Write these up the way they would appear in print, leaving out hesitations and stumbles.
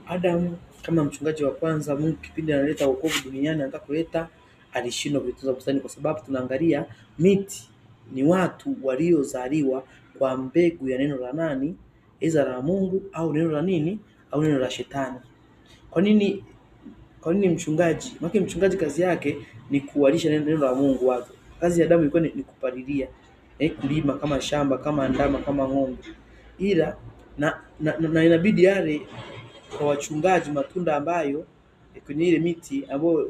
Adamu kama mchungaji wa kwanza, Mungu kipindi analeta wokovu duniani, anataka kuleta, alishindwa kuitunza bustani, kwa sababu tunaangalia miti ni watu waliozaliwa kwa mbegu ya neno la nani? Aidha la Mungu au neno la nini? Au neno la shetani. Kwa nini mchungaji? Maana mchungaji kazi yake ni kuwalisha neno la Mungu watu. Kazi ya Adamu ilikuwa ni kupalilia, kulima kama shamba, kama ndama, kama ng'ombe. Ila na inabidi yale kwa wachungaji matunda ambayo kwenye ile miti ambayo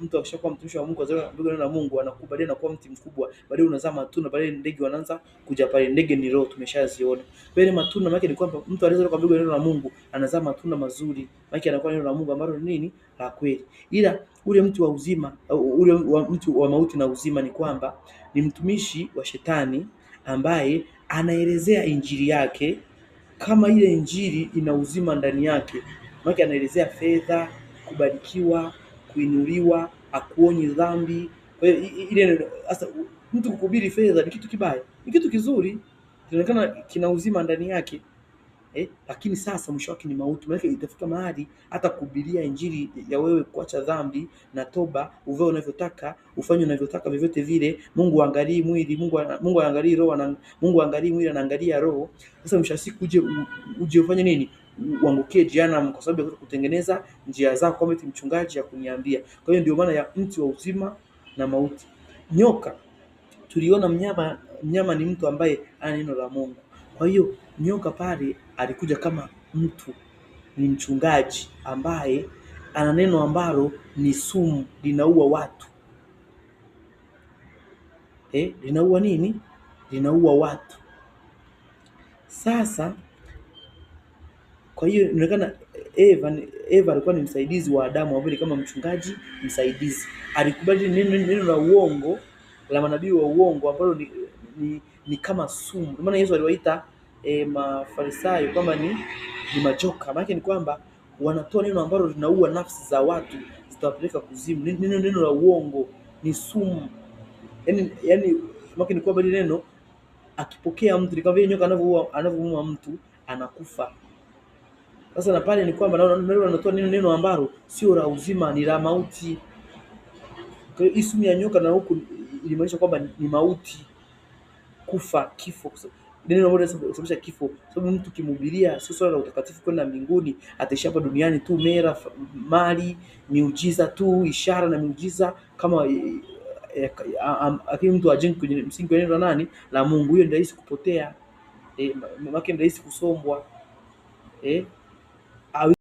mtu akishakuwa mtumishi wa Mungu azao neno la Mungu anakubalia na kuwa mti mkubwa, baadaye unazaa matunda, baadaye ndege wanaanza kuja pale. Ndege ni roho, tumeshaziona. Kwa ile matunda maana ni kwamba mtu anaweza kwa neno la Mungu anazaa matunda mazuri, maana anakuwa neno la Mungu ambalo ni nini? La kweli. Ila ule mtu wa uzima, ule mtu wa mauti na uzima ni kwamba ni mtumishi wa shetani ambaye anaelezea injili yake kama ile injili ina uzima ndani yake. Maana anaelezea fedha, kubarikiwa, kuinuliwa, akuonyi dhambi. Kwa hiyo ile sasa mtu kuhubiri fedha ni kitu kibaya, ni kitu kizuri, kinaonekana kina uzima ndani yake. Lakini sasa mwisho wake ni mauti. Maana itafika mahali hata kuhubiria injili ya wewe kuacha dhambi na toba, uvae unavyotaka, ufanye unavyotaka, vyovyote vile, Mungu angalii mwili, Mungu angalii roho, na Mungu angalii mwili, anaangalia roho. Sasa mwisho siku uje ufanye nini? Uangukie jehanamu kwa sababu ya kutengeneza njia zako kama eti mchungaji ya kuniambia. Kwa hiyo ndio maana ya mti wa uzima na mauti. Nyoka tuliona mnyama ni mtu ambaye ana neno la Mungu. Kwa hiyo nyoka pale alikuja kama mtu, ni mchungaji ambaye ana neno ambalo ni sumu, linaua watu. Linaua nini? Linaua watu. Sasa kwa hiyo inaonekana Eva alikuwa ni msaidizi wa Adamu, ambaye kama mchungaji msaidizi alikubali neno la uongo la manabii wa uongo ambalo ni kama sumu. Maana Yesu aliwaita Mafarisayo kama ni majoka. Maana ni kwamba wanatoa neno ambalo linaua nafsi za watu, zitawapeleka kuzimu. Neno la uongo ni sumu. Yaani maana ni kwamba neno akipokea mtu, kama vile nyoka anavyomuua mtu anakufa. Sasa na pale ni kwamba anatoa neno ambalo sio la uzima, ni la mauti. Kwa hiyo sumu ya nyoka na huku ilimaanisha kwamba ni mauti, kufa, kifo. Neno moja linasababisha kifo, sababu mtu kimhubiria sio swala la utakatifu kwenda mbinguni, ataishia hapa duniani tu, mera, mali, miujiza tu, ishara na miujiza kama lakini mtu ajenge kwenye msingi wa neno la nani? La Mungu. Hiyo ndio rahisi kupotea, maana ndio rahisi kusombwa.